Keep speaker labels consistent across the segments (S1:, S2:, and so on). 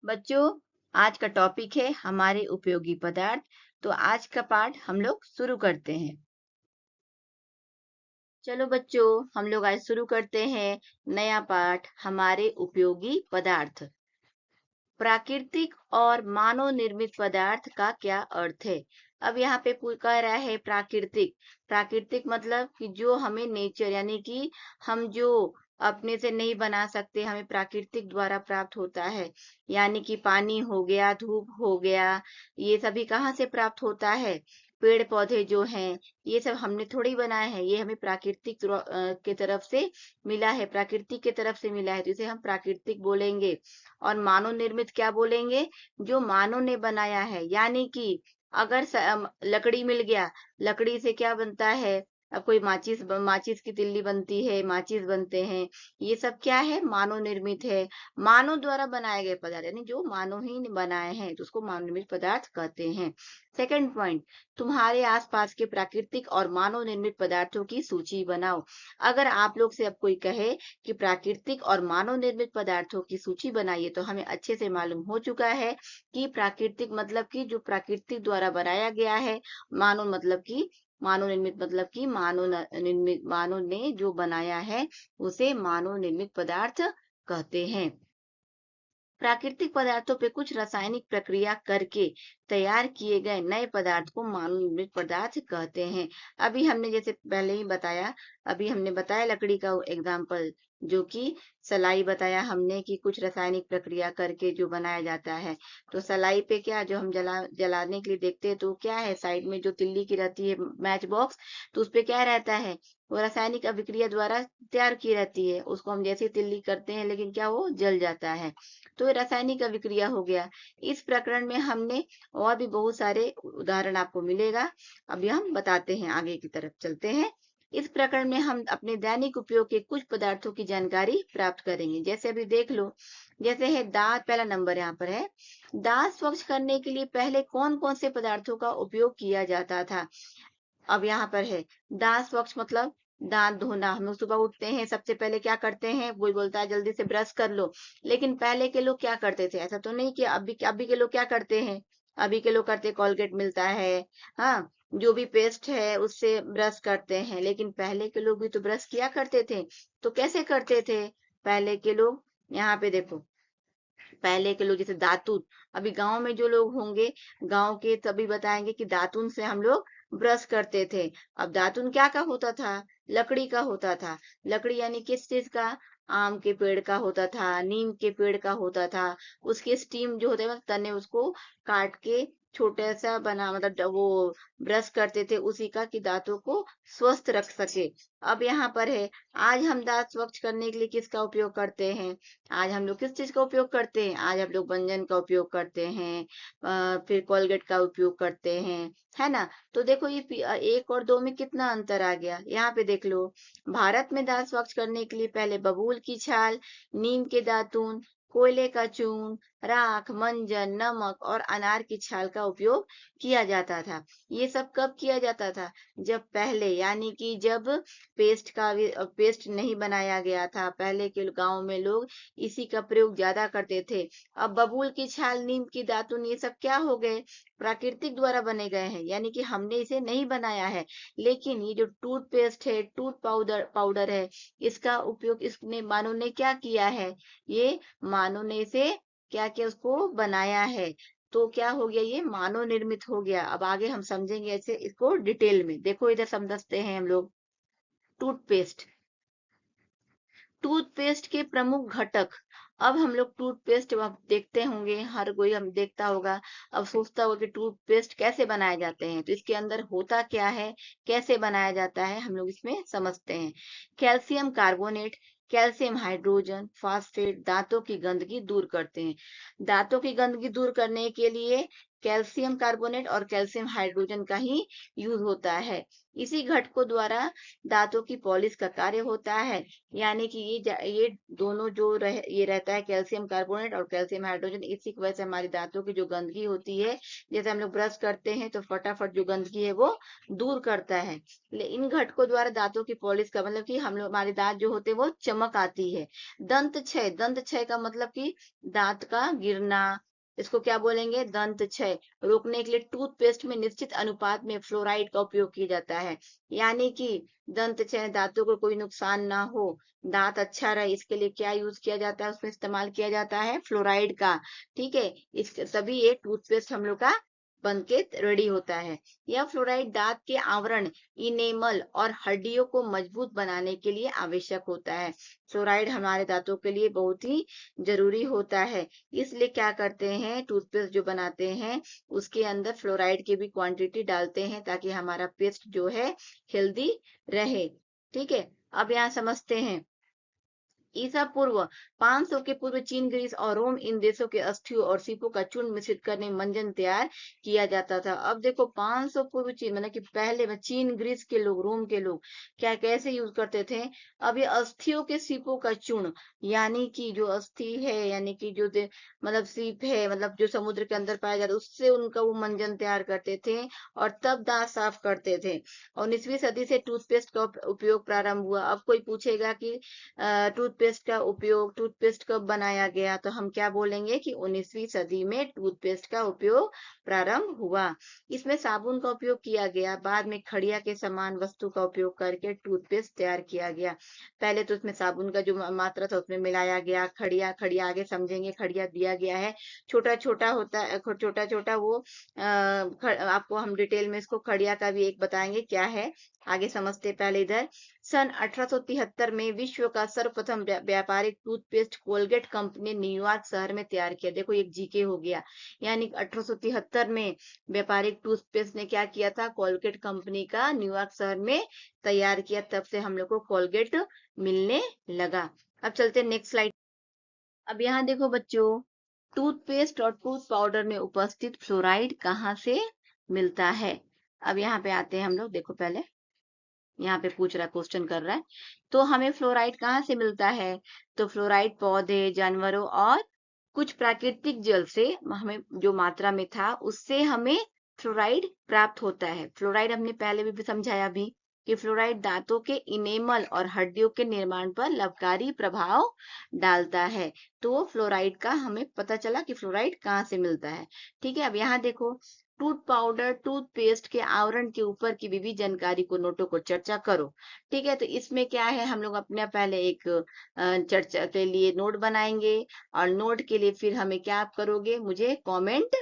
S1: बच्चों, आज का टॉपिक है हमारे उपयोगी पदार्थ। तो आज का पाठ हम लोग शुरू करते हैं। चलो बच्चों, हम लोग आज शुरू करते हैं नया पाठ हमारे उपयोगी पदार्थ। प्राकृतिक और मानव निर्मित पदार्थ का क्या अर्थ है? अब यहाँ पे कह रहा है प्राकृतिक। प्राकृतिक मतलब कि जो हमें नेचर यानी कि हम जो अपने से नहीं बना सकते, हमें प्राकृतिक द्वारा प्राप्त होता है। यानी कि पानी हो गया, धूप हो गया, ये सभी कहाँ से प्राप्त होता है? पेड़ पौधे जो हैं, ये सब हमने थोड़ी बनाए हैं, ये हमें प्राकृतिक के तरफ से मिला है, प्रकृति के तरफ से मिला है, तो इसे हम प्राकृतिक बोलेंगे। और मानव निर्मित क्या बोलेंगे? जो मानव ने बनाया है। यानी कि अगर लकड़ी मिल गया, लकड़ी से क्या बनता है? अब कोई माचिस की तिल्ली बनती है, माचिस बनते हैं, ये सब क्या है? मानव निर्मित है। मानव द्वारा बनाए गए पदार्थ यानी जो मानव ही ने बनाए हैं, तो उसको मानव निर्मित पदार्थ कहते हैं। सेकंड पॉइंट, तुम्हारे आसपास के प्राकृतिक और मानव निर्मित पदार्थों की सूची बनाओ। अगर आप लोग से अब कोई कहे कि प्राकृतिक और मानव निर्मित पदार्थों की सूची बनाइए, तो हमें अच्छे से मालूम हो चुका है कि प्राकृतिक मतलब कि जो प्राकृतिक द्वारा बनाया गया है। मानव मतलब कि मानव निर्मित मतलब कि मानव ने जो बनाया है, उसे मानव निर्मित पदार्थ कहते हैं। प्राकृतिक पदार्थों पे कुछ रासायनिक प्रक्रिया करके तैयार किए गए नए पदार्थ को मानव निर्मित पदार्थ कहते हैं। अभी हमने जैसे पहले ही बताया, अभी हमने बताया लकड़ी का एग्जाम्पल, जो कि सलाई बताया हमने कि कुछ रासायनिक प्रक्रिया करके जो बनाया जाता है। तो सलाई पे क्या, जो हम जलाने के लिए देखते हैं, तो क्या है, साइड में जो तिल्ली की रहती है मैच बॉक्स, तो उसपे क्या रहता है? वो रासायनिक अभिक्रिया द्वारा तैयार की रहती है। उसको हम जैसे तिल्ली करते हैं, लेकिन क्या वो जल जाता है, तो ये रासायनिक अभिक्रिया हो गया। इस प्रकरण में हमने और भी बहुत सारे उदाहरण आपको मिलेगा। अभी हम बताते हैं, आगे की तरफ चलते हैं। इस प्रकरण में हम अपने दैनिक उपयोग के कुछ पदार्थों की जानकारी प्राप्त करेंगे। जैसे अभी देख लो, जैसे है दांत, पहला नंबर यहाँ पर है। दांत स्वच्छ करने के लिए पहले कौन कौन से पदार्थों का उपयोग किया जाता था? अब यहाँ पर है दांत स्वच्छ मतलब दांत धोना। हम लोग सुबह उठते हैं, सबसे पहले क्या करते हैं? कोई बोलता है जल्दी से ब्रश कर लो, लेकिन पहले के लोग क्या करते थे? ऐसा तो नहीं कि अभी के लोग क्या करते हैं? अभी के लोग करते, कोलगेट मिलता है, हाँ, जो भी पेस्ट है उससे ब्रश करते हैं। लेकिन पहले के लोग भी तो ब्रश किया करते थे। तो कैसे करते थे पहले के लोग? यहाँ पे देखो, पहले के लोग जैसे दातुन, अभी गांव में जो लोग होंगे, गांव के तभी बताएंगे कि दातुन से हम लोग ब्रश करते थे। अब दातुन क्या का होता था? लकड़ी का होता था। लकड़ी यानी किस चीज का? आम के पेड़ का होता था, नीम के पेड़ का होता था। उसके स्टीम जो होते हैं, मतलब तने, उसको काट के छोटा सा बना, मतलब वो ब्रश करते थे उसी का, कि दांतों को स्वस्थ रख सके। अब यहाँ पर है, आज हम दांत स्वच्छ करने के लिए किसका उपयोग करते हैं? आज हम लोग किस चीज का उपयोग करते हैं? आज हम लोग भंजन का उपयोग करते हैं, फिर कोलगेट का उपयोग करते हैं, है ना? तो देखो ये एक और दो में कितना अंतर आ गया। यहाँ पे देख लो, भारत में दांत स्वच्छ करने के लिए पहले बबूल की छाल, नीम के दातून, कोयले का चूर्ण, राख, मंजन, नमक और अनार की छाल का उपयोग किया जाता था। ये सब कब किया जाता था? जब पहले, यानी कि जब पेस्ट नहीं बनाया गया था, पहले के गांव में लोग इसी का प्रयोग ज्यादा करते थे। अब बबूल की छाल, नीम की दातुन, ये सब क्या हो गए? प्राकृतिक द्वारा बने गए हैं, यानी कि हमने इसे नहीं बनाया है। लेकिन ये जो टूथपेस्ट है, टूथ पाउडर पाउडर है, इसका उपयोग इसने मानव ने क्या किया है? ये मानव ने इसे क्या किया? उसको बनाया है। तो क्या हो गया? ये मानव निर्मित हो गया। अब आगे हम समझेंगे ऐसे इसको डिटेल में। देखो इधर समझते हैं हम लोग। टूथपेस्ट, टूथपेस्ट के प्रमुख घटक। अब हम लोग टूथपेस्ट अब देखते होंगे, हर कोई हम देखता होगा, अब सोचता होगा कि टूथपेस्ट कैसे बनाए जाते हैं, तो इसके अंदर होता क्या है, कैसे बनाया जाता है, हम लोग इसमें समझते हैं। Calcium carbonate, calcium hydrogen phosphate दांतों की गंदगी दूर करते हैं। दांतों की गंदगी दूर करने के लिए कैल्शियम कार्बोनेट और कैल्शियम हाइड्रोजन का ही यूज होता है। इसी घटकों द्वारा दांतों की पॉलिश का कार्य होता है। यानी कि ये दोनों जो ये रहता है कैल्शियम कार्बोनेट और कैल्शियम हाइड्रोजन, इसी की वजह से हमारी दांतों की जो गंदगी होती है, जैसे हम लोग ब्रश करते हैं तो फटाफट जो गंदगी है वो दूर करता है। इन घटकों द्वारा दांतों की पॉलिश का मतलब कि हम लोग हमारे दांत जो होते हैं वो चमक आती है। दंत क्षय का मतलब कि दांत का गिरना, इसको क्या बोलेंगे, दंत क्षय रोकने के लिए टूथपेस्ट में निश्चित अनुपात में फ्लोराइड का उपयोग किया जाता है। यानी कि दंत क्षय, दांतों को कोई नुकसान ना हो, दांत अच्छा रहे, इसके लिए क्या यूज किया जाता है, उसमें इस्तेमाल किया जाता है फ्लोराइड का। ठीक है, इस तभी ये टूथपेस्ट हम लोग का बन के रेडी होता है। यह फ्लोराइड दांत के आवरण, इनेमल और हड्डियों को मजबूत बनाने के लिए आवश्यक होता है। फ्लोराइड हमारे दांतों के लिए बहुत ही जरूरी होता है। इसलिए क्या करते हैं, टूथपेस्ट जो बनाते हैं उसके अंदर फ्लोराइड की भी क्वांटिटी डालते हैं ताकि हमारा पेस्ट जो है हेल्दी रहे। ठीक है, अब यहाँ समझते हैं। ईसा पूर्व 500 के पूर्व चीन, ग्रीस और रोम इन देशों के अस्थियों और सीपों का चूर्ण मिश्रित करने मंजन तैयार किया जाता था। अब देखो 500 पूर्व चीन मतलब कि पहले में चीन ग्रीस के लोग, रोम के लोग क्या कैसे यूज करते थे। अब ये अस्थियों के सीपों का चूर्ण, यानी कि जो अस्थि है, यानी कि जो मतलब सीप है, मतलब जो समुद्र के अंदर पाया जाता है, उससे उनका वो मंजन तैयार करते थे और तब दांत साफ करते थे। 19वीं सदी से टूथपेस्ट का उपयोग प्रारंभ हुआ। अब कोई पूछेगा कि टूथपेस्ट कब बनाया गया, तो हम क्या बोलेंगे कि 19वीं सदी में टूथपेस्ट का उपयोग प्रारंभ हुआ। इसमें साबुन का उपयोग किया गया, बाद में खड़िया के समान वस्तु का उपयोग करके टूथपेस्ट तैयार किया गया। पहले तो उसमें साबुन का जो मात्रा था उसमें मिलाया गया, खड़िया खड़िया आगे समझेंगे, खड़िया दिया गया है, छोटा छोटा होता है, छोटा छोटा वो आपको हम डिटेल में इसको खड़िया का भी एक बताएंगे क्या है, आगे समझते पहले इधर। सन 1873 में विश्व का सर्वप्रथम व्यापारिक टूथपेस्ट कोलगेट कंपनी ने न्यूयॉर्क शहर में तैयार किया। देखो एक जीके हो गया, यानी 1873 में व्यापारिक टूथपेस्ट ने क्या किया था, कोलगेट कंपनी का न्यूयॉर्क शहर में तैयार किया, तब से हम लोग को कोलगेट मिलने लगा। अब चलते नेक्स्ट स्लाइड। अब यहाँ देखो बच्चों, टूथपेस्ट और टूथ पाउडर में उपस्थित फ्लोराइड कहाँ से मिलता है। अब यहाँ पे आते हैं हम लोग, देखो पहले यहाँ पे पूछ रहा है, क्वेश्चन कर रहा है, तो हमें फ्लोराइड कहाँ से मिलता है। तो फ्लोराइड पौधे, जानवरों और कुछ प्राकृतिक जल से हमें जो मात्रा में था उससे हमें फ्लोराइड प्राप्त होता है। फ्लोराइड हमने पहले भी समझाया भी कि फ्लोराइड दांतों के इनेमल और हड्डियों के निर्माण पर लाभकारी प्रभाव डालता है। तो फ्लोराइड का हमें पता चला कि फ्लोराइड कहाँ से मिलता है। ठीक है, अब यहाँ देखो, टूथ पाउडर टूथपेस्ट के आवरण के ऊपर की विविध जानकारी को, नोटों को चर्चा करो। ठीक है, तो इसमें क्या है, हम लोग अपने पहले एक चर्चा के लिए नोट बनाएंगे और नोट के लिए फिर हमें क्या आप करोगे, मुझे कमेंट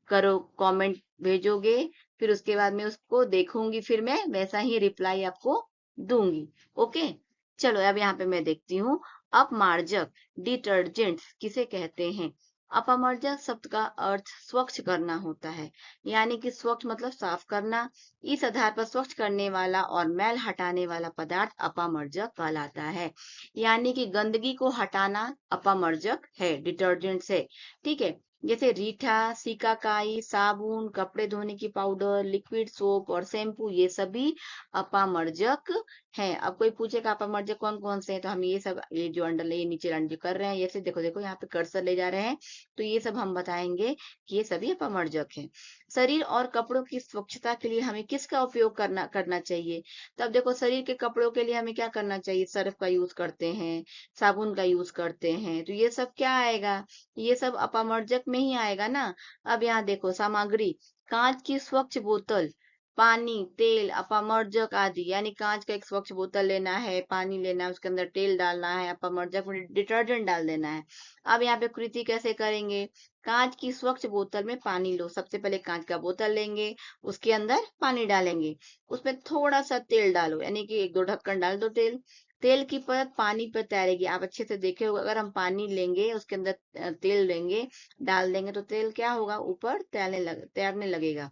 S1: करो, कमेंट भेजोगे, फिर उसके बाद में उसको देखूंगी, फिर मैं वैसा ही रिप्लाई आपको दूंगी। ओके, चलो अब यहाँ पे मैं देखती हूँ। अपमार्जक डिटर्जेंट किसे कहते हैं। अपमार्जक शब्द का अर्थ स्वच्छ करना होता है, यानी कि स्वच्छ मतलब साफ करना। इस आधार पर स्वच्छ करने वाला और मैल हटाने वाला पदार्थ अपमार्जक कहलाता है। यानी कि गंदगी को हटाना अपमार्जक है, डिटर्जेंट से। ठीक है, जैसे रीठा, सिकाकाई, साबुन, कपड़े धोने की पाउडर, लिक्विड सोप और शैम्पू, ये सभी अपामर्जक हैं। अब कोई पूछेगा अपामर्जक कौन कौन से हैं, तो हम ये सब, ये जो ये नीचे जो कर रहे हैं, ये से देखो देखो यहाँ पे कर्सर ले जा रहे हैं, तो ये सब हम बताएंगे कि ये सभी अपामर्जक हैं। शरीर और कपड़ों की स्वच्छता के लिए हमें किसका उपयोग करना चाहिए। तब देखो, शरीर के कपड़ों के लिए हमें क्या करना चाहिए, सर्फ का यूज करते हैं, साबुन का यूज करते हैं, तो ये सब क्या आएगा, ये सब अपमर्जक में ही आएगा ना। अब यहाँ देखो सामग्री, कांच की स्वच्छ बोतल, पानी, तेल, अपमर्जक आदि। यानी कांच का एक स्वच्छ बोतल लेना है, पानी लेना है, उसके अंदर तेल डालना है, अपमर्जक में डिटर्जेंट डाल देना है। अब यहाँ पे कृति कैसे करेंगे, कांच की स्वच्छ बोतल में पानी लो, सबसे पहले कांच का बोतल लेंगे, उसके अंदर पानी डालेंगे, उसमें थोड़ा सा तेल डालो, यानी कि एक दो ढक्कन डाल दो तेल। तेल की परत पानी पर तैरेगी, आप अच्छे से देखे होगा, अगर हम पानी लेंगे उसके अंदर तेल लेंगे, डाल देंगे, तो तेल क्या होगा, ऊपर तैरने लगेगा।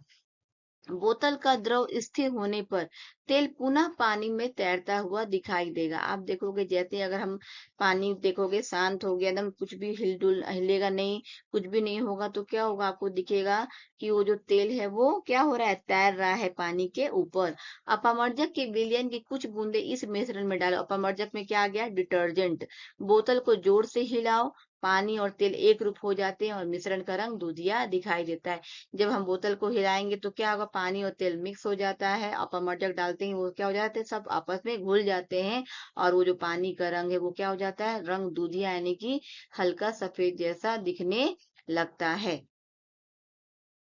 S1: बोतल का द्रव स्थिर होने पर तेल पुनः पानी में तैरता हुआ दिखाई देगा। आप देखोगे जैसे अगर हम पानी देखोगे शांत हो गया एकदम, कुछ भी हिलडुल हिलेगा नहीं, कुछ भी नहीं होगा, तो क्या होगा, आपको दिखेगा कि वो जो तेल है वो क्या हो रहा है, तैर रहा है पानी के ऊपर। अपमर्जक के विलयन की कुछ बूंदे इस मिश्रण में डालो। अपमर्जक में क्या आ गया, डिटर्जेंट। बोतल को जोर से हिलाओ, पानी और तेल एक रूप हो जाते हैं और मिश्रण का रंग दूधिया दिखाई देता है। जब हम बोतल को हिलाएंगे तो क्या होगा, पानी और तेल मिक्स हो जाता है। अपमर्जक डालते हैं वो क्या हो जाते हैं, सब आपस में घुल जाते हैं और वो जो पानी का रंग है वो क्या हो जाता है, रंग दूधिया यानी कि हल्का सफेद जैसा दिखने लगता है।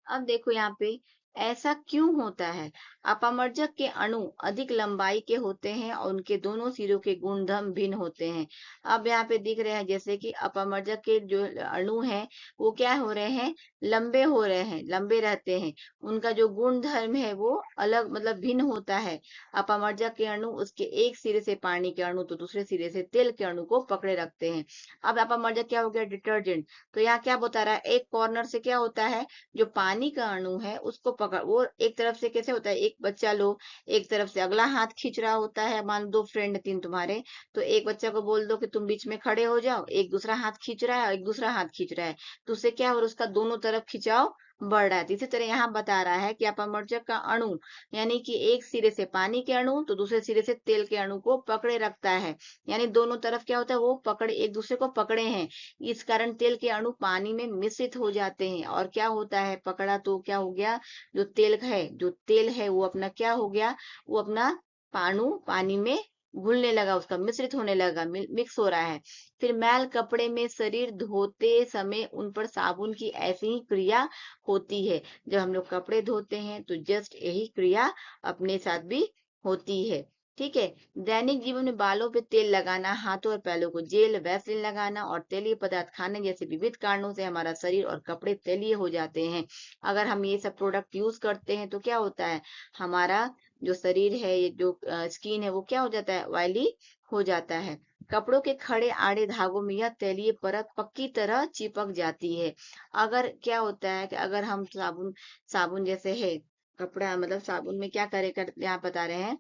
S1: अब देखो यहाँ पे, ऐसा क्यों होता है? अपमर्जक के अणु अधिक लंबाई के होते हैं और उनके दोनों सिरों के गुणधर्म भिन्न होते हैं। अब यहाँ पे दिख रहे हैं जैसे कि अपमर्जक के जो अणु हैं वो क्या हो रहे हैं, लंबे हो रहे हैं, लंबे रहते हैं। उनका जो गुणधर्म है वो अलग मतलब भिन्न होता है। अपमर्जक के अणु उसके एक सिरे से पानी के अणु तो दूसरे सिरे से तेल के अणु को पकड़े रखते हैं। अब अपमर्जक क्या हो गया, डिटर्जेंट। तो यहाँ क्या बता रहा है, एक कॉर्नर से क्या होता है, जो पानी का अणु है उसको पकड़, वो एक तरफ से कैसे होता है, एक बच्चा लो, एक तरफ से अगला हाथ खींच रहा होता है, मान दो फ्रेंड तीन तुम्हारे, तो एक बच्चा को बोल दो कि तुम बीच में खड़े हो जाओ, एक दूसरा हाथ खींच रहा है और एक दूसरा हाथ खींच रहा है, तो उससे क्या हो रहा है, उसका दोनों तरफ खिंचाव बढ़ रहा है। तो इसी तरह यहाँ बता रहा है कि अपमर्जक का अणु यानी कि एक सिरे से पानी के अणु तो दूसरे सिरे से तेल के अणु को पकड़े रखता है, यानी दोनों तरफ क्या होता है, वो पकड़े, एक दूसरे को पकड़े हैं। इस कारण तेल के अणु पानी में मिश्रित हो जाते हैं और क्या होता है, पकड़ा तो क्या हो गया, जो तेल है वो अपना क्या हो गया, वो अपना पाणु पानी में घुलने लगा, उसका मिश्रित होने लगा, मिक्स हो रहा है। फिर मैल कपड़े में शरीर धोते समय उन पर साबुन की ऐसी ही क्रिया होती है। जब हम लोग कपड़े धोते हैं तो जस्ट यही क्रिया अपने साथ भी होती है। ठीक है। दैनिक जीवन में बालों पे तेल लगाना, हाथों और पैरों को जेल वैसलीन लगाना और तेलीय पदार्थ खाने जैसे विविध कारणों से हमारा शरीर और कपड़े तेलीय हो जाते हैं। अगर हम ये सब प्रोडक्ट यूज करते हैं तो क्या होता है, हमारा जो शरीर है, ये जो स्किन है वो क्या हो जाता है, ऑयली हो जाता है। कपड़ों के खड़े आड़े धागों में यह तेलीय परत पक्की तरह चिपक जाती है। अगर क्या होता है कि अगर हम साबुन साबुन जैसे है, कपड़ा मतलब साबुन में क्या करे कर यहाँ बता रहे हैं,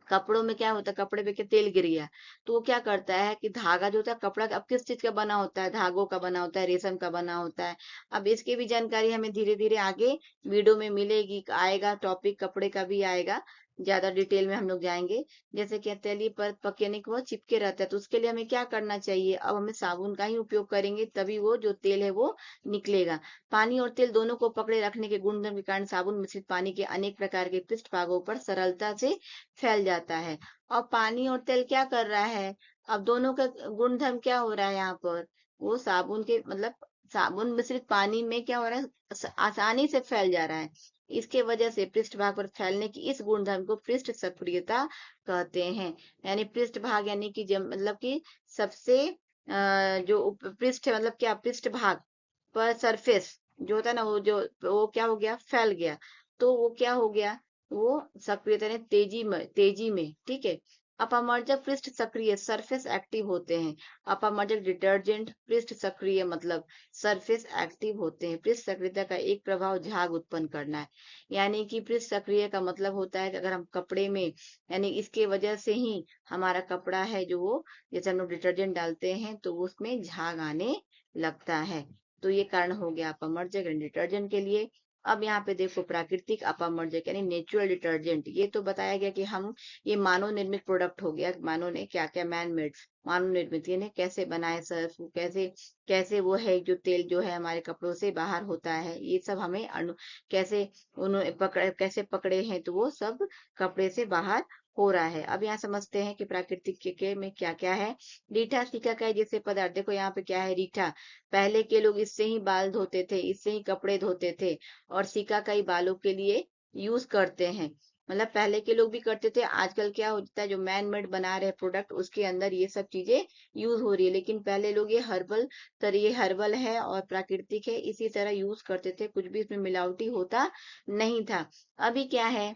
S1: कपड़ों में क्या होता है, कपड़े पे क्या तेल गिर गया तो वो क्या करता है कि धागा जो होता है, कपड़ा अब किस चीज का बना होता है, धागों का बना होता है, रेशम का बना होता है। अब इसकी भी जानकारी हमें धीरे धीरे आगे वीडियो में मिलेगी, आएगा टॉपिक, कपड़े का भी आएगा, ज्यादा डिटेल में हम लोग जाएंगे। जैसे कि तेली पर पकने के वो चिपके रहता है, तो उसके लिए हमें क्या करना चाहिए, अब हमें साबुन का ही उपयोग करेंगे, तभी वो जो तेल है वो निकलेगा। पानी और तेल दोनों को पकड़े रखने के गुणधर्म के कारण साबुन मिश्रित पानी के अनेक प्रकार के पृष्ठ भागों पर सरलता से फैल जाता है। और पानी और तेल क्या कर रहा है, अब दोनों का गुणधर्म क्या हो रहा है यहाँ पर, वो साबुन के मतलब साबुन मिश्रित पानी में क्या हो रहा है, आसानी से फैल जा रहा है। इसके वजह से पृष्ठ भाग पर फैलने की इस गुणधर्म को पृष्ठ सक्रियता कहते हैं। यानी पृष्ठ भाग यानी कि जब मतलब कि सबसे जो पृष्ठ मतलब क्या, पृष्ठ भाग पर सरफेस जो होता है ना, वो क्या हो गया, फैल गया, तो वो क्या हो गया, वो सक्रियता ने तेजी में ठीक है। अपमर्जक पृष्ठ सक्रिय सरफेस एक्टिव होते हैं। अपमर्जक डिटर्जेंट पृष्ठ सक्रिय मतलब सरफेस एक्टिव होते हैं। पृष्ठ सक्रियता का एक प्रभाव झाग उत्पन्न करना है। यानी कि पृष्ठ सक्रिय का मतलब होता है कि अगर हम कपड़े में, यानी इसके वजह से ही हमारा कपड़ा है जो वो, जैसे हम लोग डिटर्जेंट डालते हैं तो उसमें झाग आने लगता है। तो ये कारण हो गया अपमर्जक यानी डिटर्जेंट के लिए। अब यहाँ पे देखो प्राकृतिक अपमर्जक यानी नेचुरल डिटर्जेंट, ये तो बताया गया कि हम, ये मानव निर्मित प्रोडक्ट हो गया, मानव ने क्या क्या मैन मेड, मानव निर्मित यानी कैसे बनाए सर्फ, कैसे कैसे वो है जो तेल जो है हमारे कपड़ों से बाहर होता है, ये सब हमें कैसे उन्होंने कैसे पकड़े हैं, तो वो सब कपड़े से बाहर हो रहा है। अब यहाँ समझते हैं कि प्राकृतिक के में क्या क्या है। रीठा सिकाकाई जैसे पदार्थ, देखो यहाँ पे क्या है, रीठा, पहले के लोग इससे ही बाल धोते थे, इससे ही कपड़े धोते थे और सिकाकाई बालों के लिए यूज करते हैं। मतलब पहले के लोग भी करते थे, आजकल क्या होता है जो मैन मेड बना रहे प्रोडक्ट उसके अंदर ये सब चीजें यूज हो रही है, लेकिन पहले लोग ये हर्बल है और प्राकृतिक है, इसी तरह यूज करते थे, कुछ भी इसमें मिलावटी होता नहीं था। अभी क्या है,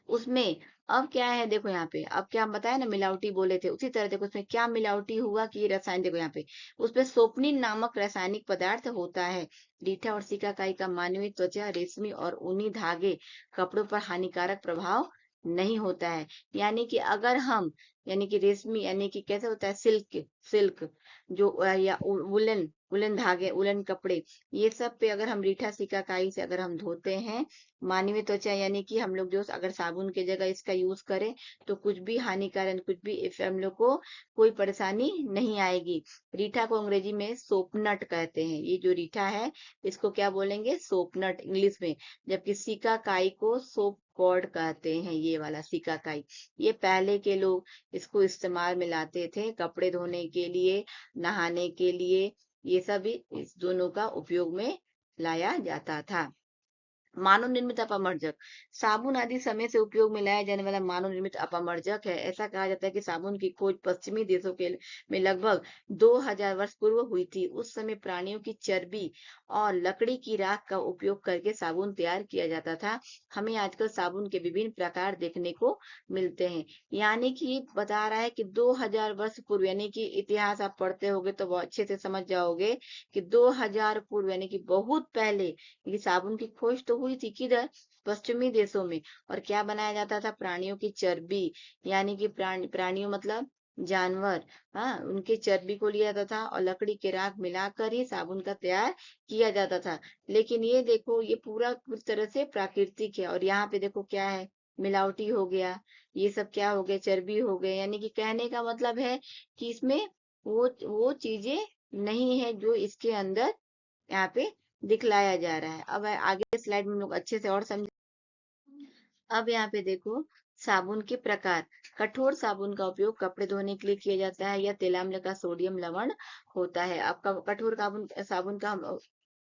S1: उसमें अब क्या है देखो यहाँ पे, अब क्या हम बताए ना मिलावटी बोले थे, उसी तरह देखो इसमें क्या मिलावटी हुआ कि ये रसायन देखो यहाँ पे, उसपे सोपनिन नामक रासायनिक पदार्थ होता है। रीठा और सिकाकाई का मानवीय त्वचा, रेशमी और ऊनी धागे कपड़ों पर हानिकारक प्रभाव नहीं होता है। यानी कि अगर हम, यानी कि रेशमी, यानी कि कैसे होता है, सिल्क, सिल्क जो या वुलन, वुलन धागे, वुलन कपड़े, ये सब पे अगर हम रीठा सिकाकाई से अगर हम धोते हैं, मानवीय त्वचा, यानी कि हम लोग जो अगर साबुन की जगह इसका यूज करें तो कुछ भी हानिकारक, कुछ भी इफ हम लोग को कोई परेशानी नहीं आएगी। रीठा को अंग्रेजी में सोपनट कहते हैं। ये जो रीठा है इसको क्या बोलेंगे, सोपनट इंग्लिश में, जबकि सिकाकाई को सोप कॉर्ड कहते हैं। ये वाला सिकाकाई, ये पहले के लोग इसको इस्तेमाल में लाते थे कपड़े धोने के लिए, नहाने के लिए, ये सब इस दोनों का उपयोग में लाया जाता था। मानव निर्मित अपमर्जक, साबुन आदि समय से उपयोग में लाया जाने वाला मानव निर्मित अपमर्जक है। ऐसा कहा जाता है कि साबुन की खोज पश्चिमी देशों के में लगभग 2000 वर्ष पूर्व हुई थी। उस समय प्राणियों की चर्बी और लकड़ी की राख का उपयोग करके साबुन तैयार किया जाता था। हमें आजकल साबुन के विभिन्न प्रकार देखने को मिलते हैं। यानी कि ये बता रहा है कि 2000 वर्ष पूर्व, यानी कि इतिहास आप पढ़ते होगे तो बहुत अच्छे से समझ जाओगे कि 2000 पूर्व यानी कि बहुत पहले ये साबुन की खोज तो हुई थी किधर, पश्चिमी देशों में। और क्या बनाया जाता था, प्राणियों की चर्बी, यानी कि प्राणियों मतलब जानवर, हाँ, उनके चर्बी को लिया जाता था और लकड़ी के राख मिलाकर ही साबुन का तैयार किया जाता था। लेकिन ये देखो, ये पूरा पूरी तरह से प्राकृतिक है, और यहाँ पे देखो क्या है, मिलावटी हो गया, ये सब क्या हो गया, चर्बी हो गए। यानी कि कहने का मतलब है कि इसमें वो चीजें नहीं है जो इसके अंदर यहाँ पे दिखलाया जा रहा है। अब आगे स्लाइड में हम लोग अच्छे से और समझे। अब यहाँ पे देखो, साबुन के प्रकार। कठोर साबुन का उपयोग कपड़े धोने के लिए किया जाता है। यह तेलाम्ल का सोडियम लवण होता है। आपका कठोर साबुन साबुन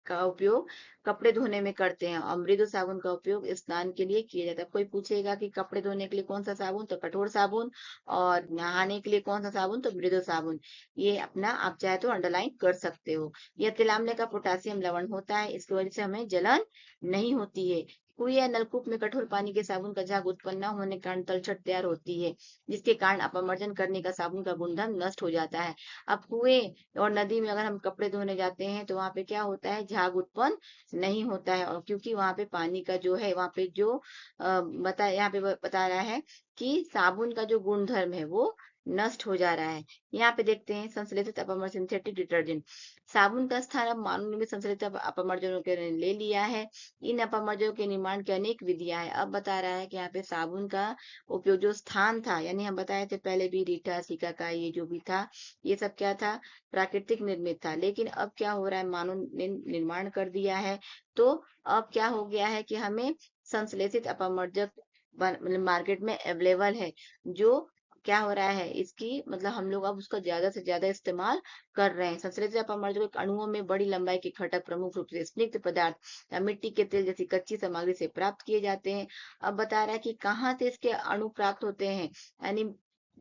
S1: का उपयोग कपड़े धोने में करते हैं, और मृदु साबुन का उपयोग स्नान के लिए किया जाता है। कोई पूछेगा कि कपड़े धोने के लिए कौन सा साबुन, तो कठोर साबुन, और नहाने के लिए कौन सा साबुन, तो मृदु साबुन। ये अपना आप चाहे तो अंडरलाइन कर सकते हो। यह तिलाम्ल का पोटासियम लवण होता है, इसकी वजह से हमें जलन नहीं होती है। कुएं या नलकूप में कठोर पानी के साबुन का झाग उत्पन्न न होने के कारण तलछट तैयार होती है, जिसके कारण अपमर्जन करने का साबुन का गुणधर्म नष्ट हो जाता है। अब कुएं और नदी में अगर हम कपड़े धोने जाते हैं तो वहां पे क्या होता है, झाग उत्पन्न नहीं होता है, और क्योंकि वहां पे पानी का जो है, वहां पे जो यहाँ पे बता रहा है कि साबुन का जो गुणधर्म है वो नष्ट हो जा रहा है। यहाँ पे देखते हैं संश्लेषित अपमर्जन, सिंथेटिक डिटर्जेंट। साबुन का स्थान अब मानव निर्मित संश्लेषित अपमर्जनों के ले लिया है। इन अपमर्जनों के निर्माण की अनेक विधियां हैं। अब बता रहा है कि यहाँ पे साबुन का उपयोग जो स्थान था, यानी हम बताए थे पहले भी, रीठा सिकाकाई का ये जो भी था, ये सब क्या था, प्राकृतिक निर्मित था। लेकिन अब क्या हो रहा है, मानव ने निर्माण कर दिया है। तो अब क्या हो गया है कि हमें संश्लेषित अपमर्जक मार्केट में अवेलेबल है। जो क्या हो रहा है, इसकी मतलब हम लोग अब उसका ज्यादा से ज्यादा इस्तेमाल कर रहे हैं। संश्लेषित अपमर्जक अणुओं में बड़ी लंबाई के घटक प्रमुख रूप से स्निग्ध पदार्थ या मिट्टी के तेल जैसी कच्ची सामग्री से प्राप्त किए जाते हैं। अब बता रहा है कि कहाँ से इसके अणु प्राप्त होते हैं, यानी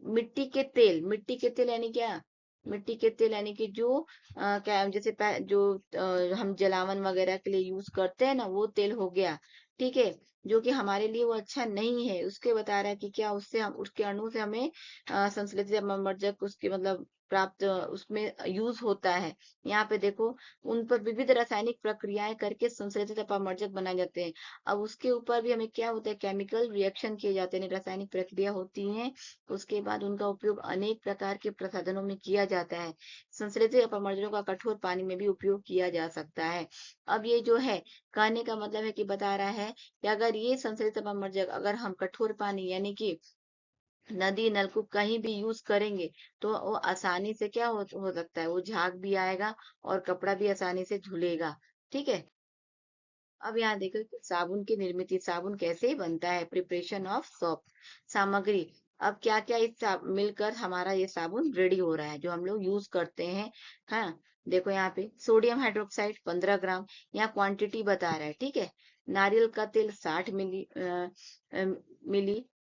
S1: मिट्टी के तेल। मिट्टी के तेल यानी क्या, मिट्टी के तेल यानी कि जो क्या जैसे जो हम जलावन वगैरह के लिए यूज करते हैं ना, वो तेल हो गया, ठीक है, जो कि हमारे लिए वो अच्छा नहीं है। उसके बता रहा है कि क्या उससे हम, उसके अणु से हमें संश्लेषित अपमर्जक उसके मतलब प्राप्त उसमें यूज होता है। यहाँ पे देखो, उन पर विविध रासायनिक प्रक्रियाएं करके संश्लेषित अपमर्जक बनाए जाते हैं। अब उसके ऊपर भी हमें क्या होता है, केमिकल रिएक्शन किए जाते हैं, रासायनिक प्रक्रिया होती है। उसके बाद उनका उपयोग अनेक प्रकार के प्रसाधनों में किया जाता है। संश्लेषित अपमर्जनों का कठोर पानी में भी उपयोग किया जा सकता है। अब ये जो है, कहने का मतलब है कि बता रहा है कि अगर ये संश्लेषित अपमर्जक अगर हम कठोर पानी यानी कि नदी नलकूप कहीं भी यूज करेंगे तो वो आसानी से क्या हो सकता है, वो झाग भी आएगा और कपड़ा भी आसानी से धुलेगा। ठीक है। अब यहाँ देखो कि साबुन की निर्मित, साबुन कैसे बनता है, प्रिपरेशन ऑफ सोप। सामग्री। अब क्या क्या मिलकर हमारा ये साबुन रेडी हो रहा है जो हम लोग यूज करते हैं। हाँ, देखो यहाँ पे सोडियम हाइड्रोक्साइड 15 ग्राम, यहाँ क्वांटिटी बता रहा है, ठीक है। नारियल का तेल 60 मिली,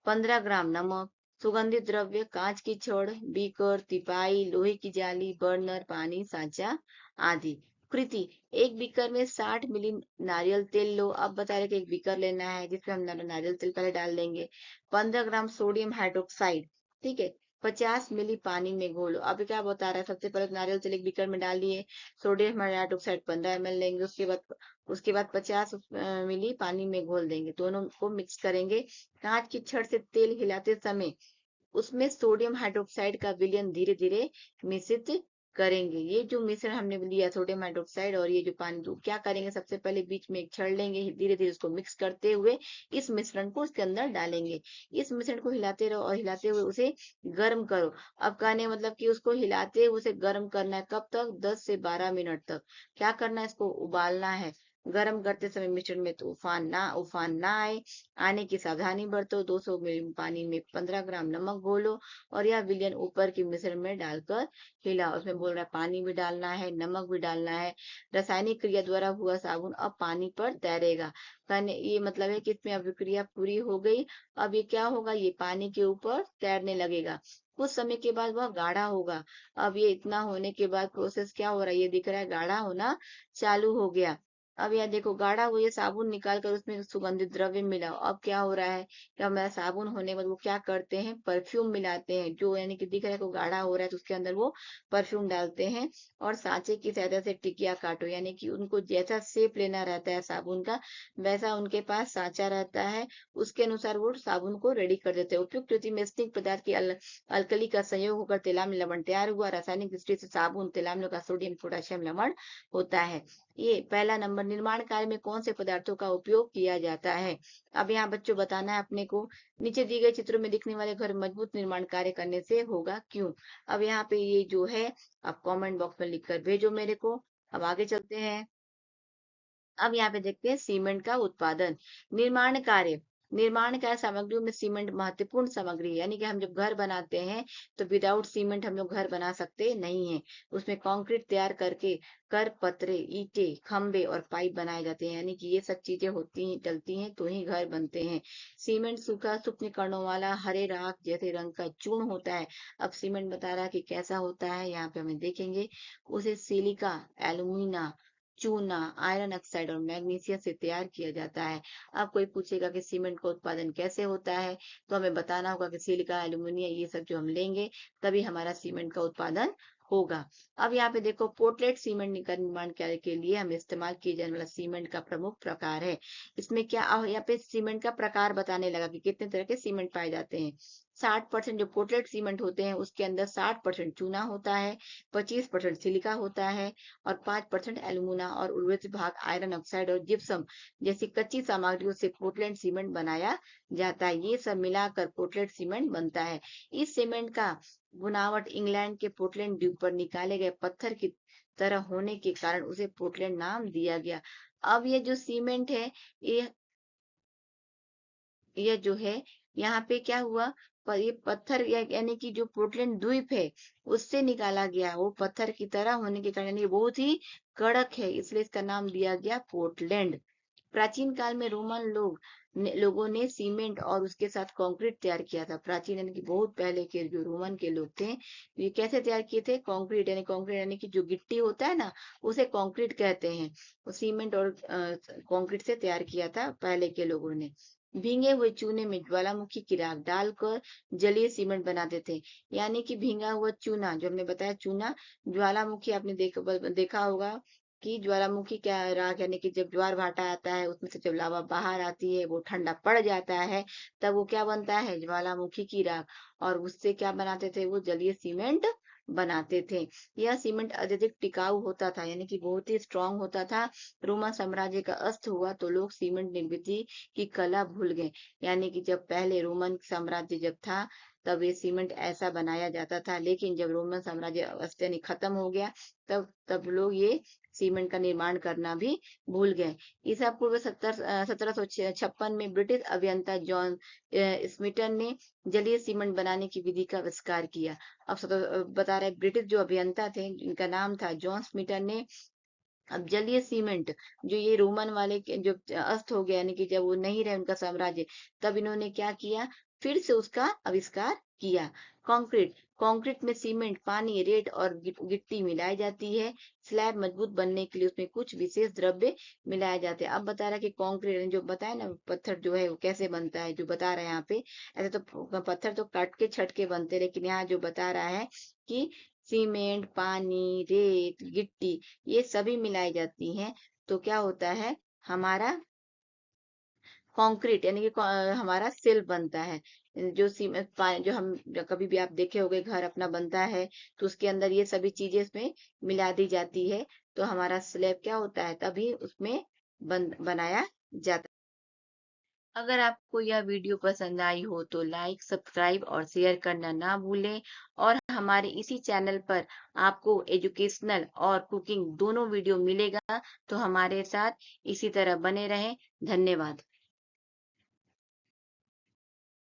S1: 15 ग्राम नमक, सुगंधित द्रव्य, कांच की छड़, बीकर, तिपाई, लोहे की जाली, बर्नर, पानी, सांचा आदि। कृति, एक बीकर में 60 मिली नारियल तेल लो। अब बता रहे कि एक बीकर लेना है जिसमें हम नारियल तेल पहले डाल देंगे। 15 ग्राम सोडियम हाइड्रोक्साइड, ठीक है, 50 मिली पानी में घोलो। अब क्या बता रहा है, सबसे पहले नारियल तेल एक बीकर में डाल दिए, सोडियम हाइड्रोक्साइड 15 ml लेंगे, उसके बाद 50 मिली पानी में घोल देंगे, दोनों को मिक्स करेंगे। कांच की छड़ से तेल हिलाते समय उसमें सोडियम हाइड्रोक्साइड का विलयन धीरे धीरे मिश्रित करेंगे। ये जो मिश्रण हमने लिया सोडियम हाइड्रोक्साइड और ये जो पानी, तो क्या करेंगे, सबसे पहले बीच में एक छड़ लेंगे, धीरे धीरे उसको मिक्स करते हुए इस मिश्रण को उसके अंदर डालेंगे। इस मिश्रण को हिलाते रहो और हिलाते हुए उसे गर्म करो। अब कहने मतलब कि उसको हिलाते हुए उसे गर्म करना है, कब तक, 10 से 12 मिनट तक। क्या करना है, इसको उबालना है। गर्म करते समय मिश्रण में तो उफान ना आए, आने की सावधानी बरतो। 200 मिली पानी में 15 ग्राम नमक घोलो और यह विलयन ऊपर के मिश्रण में डालकर हिलाओ। उसमें बोल रहा है पानी भी डालना है, नमक भी डालना है। रासायनिक क्रिया द्वारा हुआ साबुन अब पानी पर तैरेगा। कहने ये मतलब है कि इसमें अभिक्रिया पूरी हो गई। अब ये क्या होगा, ये पानी के ऊपर तैरने लगेगा। कुछ समय के बाद वह गाढ़ा होगा। अब ये इतना होने के बाद प्रोसेस क्या हो रहा है, ये दिख रहा है गाढ़ा होना चालू हो गया। अब यह देखो गाढ़ा हुआ, ये साबुन निकाल कर उसमें सुगंधित द्रव्य मिलाओ। अब क्या हो रहा है कि हमारा साबुन होने के बाद वो क्या करते हैं, परफ्यूम मिलाते हैं, जो यानी कि दिख रहा है को गाढ़ा हो रहा है तो उसके अंदर वो परफ्यूम डालते हैं। और सांचे की सहायता से टिकिया काटो, यानी कि उनको जैसा शेप लेना रहता है साबुन का, वैसा उनके पास सांचा रहता है, उसके अनुसार वो साबुन को रेडी कर देते हैं। उपयुक्त कृति में स्निग्ध पदार्थ की अल्कली का संयोग होकर तेलाम्ल लवण तैयार हुआ। रासायनिक दृष्टि से साबुन तेलाम्ल का सोडियम पोटेशियम लवण होता है। ये पहला नंबर, निर्माण कार्य में कौन से पदार्थों का उपयोग किया जाता है। अब यहाँ बच्चों बताना है अपने को, नीचे दिए गए चित्रों में दिखने वाले घर मजबूत निर्माण कार्य करने से होगा, क्यों। अब यहाँ पे ये जो है आप कमेंट बॉक्स में लिखकर भेजो मेरे को। अब आगे चलते हैं। अब यहाँ पे देखते हैं सीमेंट का उत्पादन। निर्माण कार्य, निर्माण कार्य सामग्रियों में सीमेंट महत्वपूर्ण सामग्री है, यानी कि हम जब घर बनाते हैं तो विदाउट सीमेंट हम लोग घर बना सकते नहीं है। उसमें कंक्रीट तैयार करके कर पत्रे, ईंटे, खंबे और पाइप बनाए जाते हैं, यानी कि ये सब चीजें होती हैं, डलती हैं तो ही घर बनते हैं। सीमेंट सूखा सूक्ष्म कणों वाला हरे राख जैसे रंग का चूर्ण होता है। अब सीमेंट बता रहा है कि कैसा होता है, यहाँ पे हमें देखेंगे। उसे सिलिका, एल्यूमिना, चूना, आयरन ऑक्साइड और मैग्नीशियम से तैयार किया जाता है। अब कोई पूछेगा कि सीमेंट का उत्पादन कैसे होता है, तो हमें बताना होगा कि सिलिका, एल्यूमिनियम ये सब जो हम लेंगे तभी हमारा सीमेंट का उत्पादन होगा। अब यहाँ पे देखो पोर्टलेट सीमेंट का निर्माण कार्य के लिए हम इस्तेमाल किए जाने वाला सीमेंट का प्रमुख प्रकार है। इसमें क्या यहाँ पे सीमेंट का प्रकार बताने लगा कि कितने तरह के सीमेंट पाए जाते हैं। 60% जो पोर्टलेट सीमेंट होते हैं उसके अंदर 60% चूना होता है, 25% सिलिका होता है और 5% एल्यूमिना और उर्वरक भाग आयरन ऑक्साइड और जिप्सम जैसी कच्ची सामग्रियों से पोर्टलैंड सीमेंट बनाया जाता है। ये सब मिलाकर पोर्टलैंड सीमेंट बनता है। इस सीमेंट का बुनावट इंग्लैंड के पोर्टलैंड द्वीप पर निकाले गए पत्थर की तरह होने के कारण उसे पोर्टलैंड नाम दिया गया। अब ये जो सीमेंट है, ये यह जो है यहाँ पे क्या हुआ, पर ये पत्थर यानी कि जो पोर्टलैंड द्वीप है उससे निकाला गया, वो पत्थर की तरह होने के कारण ये बहुत ही कड़क है, इसलिए इसका नाम दिया गया पोर्टलैंड। प्राचीन काल में रोमन लोगों ने सीमेंट और उसके साथ कंक्रीट तैयार किया था। प्राचीन यानी कि बहुत पहले के जो रोमन के लोग थे, ये कैसे तैयार किए थे, कंक्रीट यानी कि जो गिट्टी होता है ना, उसे कंक्रीट कहते हैं। वो सीमेंट और कंक्रीट से तैयार किया था पहले के लोगों ने। भींगे हुए चूने में ज्वालामुखी की राख डालकर जलीय सीमेंट बनाते थे, यानी कि भींगा हुआ चूना, जो हमने बताया चूना, ज्वालामुखी आपने देखा होगा कि ज्वालामुखी क्या राख, यानी कि जब ज्वार भाटा आता है उसमें से जब लावा बाहर आती है वो ठंडा पड़ जाता है, तब वो क्या बनता है, ज्वालामुखी की राख। और उससे क्या बनाते थे, वो जलीय सीमेंट बनाते थे। यह सीमेंट अत्यधिक टिकाऊ होता था, यानी कि बहुत ही स्ट्रांग होता था। रोमन साम्राज्य का अस्त हुआ तो लोग सीमेंट निर्मित की कला भूल गए, यानी कि जब पहले रोमन साम्राज्य जब था तब ये सीमेंट ऐसा बनाया जाता था, लेकिन जब रोमन साम्राज्य अस्त यानी खत्म हो गया तब लोग ये सीमेंट का निर्माण करना भी भूल गए। ईसा पूर्व 1756 में ब्रिटिश अभियंता जॉन स्मिटन ने जलीय सीमेंट बनाने की विधि का आविष्कार किया। अब बता रहे ब्रिटिश जो अभियंता थे इनका नाम था जॉन स्मिटन ने। अब जलीय सीमेंट जो ये रोमन वाले जो अस्त हो गया, यानी कि जब वो नहीं रहे उनका साम्राज्य, तब इन्होंने क्या किया, फिर से उसका आविष्कार किया। कंक्रीट कंक्रीट में सीमेंट, पानी, रेत और गिट्टी मिलाई जाती है। स्लैब मजबूत बनने के लिए उसमें कुछ विशेष द्रव्य मिलाए जाते हैं। अब बता रहा है कि कंक्रीट जो बताया ना, पत्थर जो है वो कैसे बनता है, जो बता रहा है यहाँ पे। ऐसे तो पत्थर तो काट के छट के बनते हैं, लेकिन यहाँ जो बता रहा है कि सीमेंट, पानी, रेत, गिट्टी ये सभी मिलाई जाती हैं, तो क्या होता है, हमारा कंक्रीट यानी कि हमारा सिल बनता है। जो जो हम कभी भी आप देखे होंगे घर अपना बनता है, तो उसके अंदर ये सभी चीजें इसमें मिला दी जाती है, तो हमारा स्लैब क्या होता है, तभी उसमें बनाया जाता है। अगर आपको यह वीडियो पसंद आई हो तो लाइक, सब्सक्राइब और शेयर करना ना भूलें, और हमारे इसी चैनल पर आपको एजुकेशनल और कुकिंग दोनों वीडियो मिलेगा, तो हमारे साथ इसी तरह बने रहें। धन्यवाद।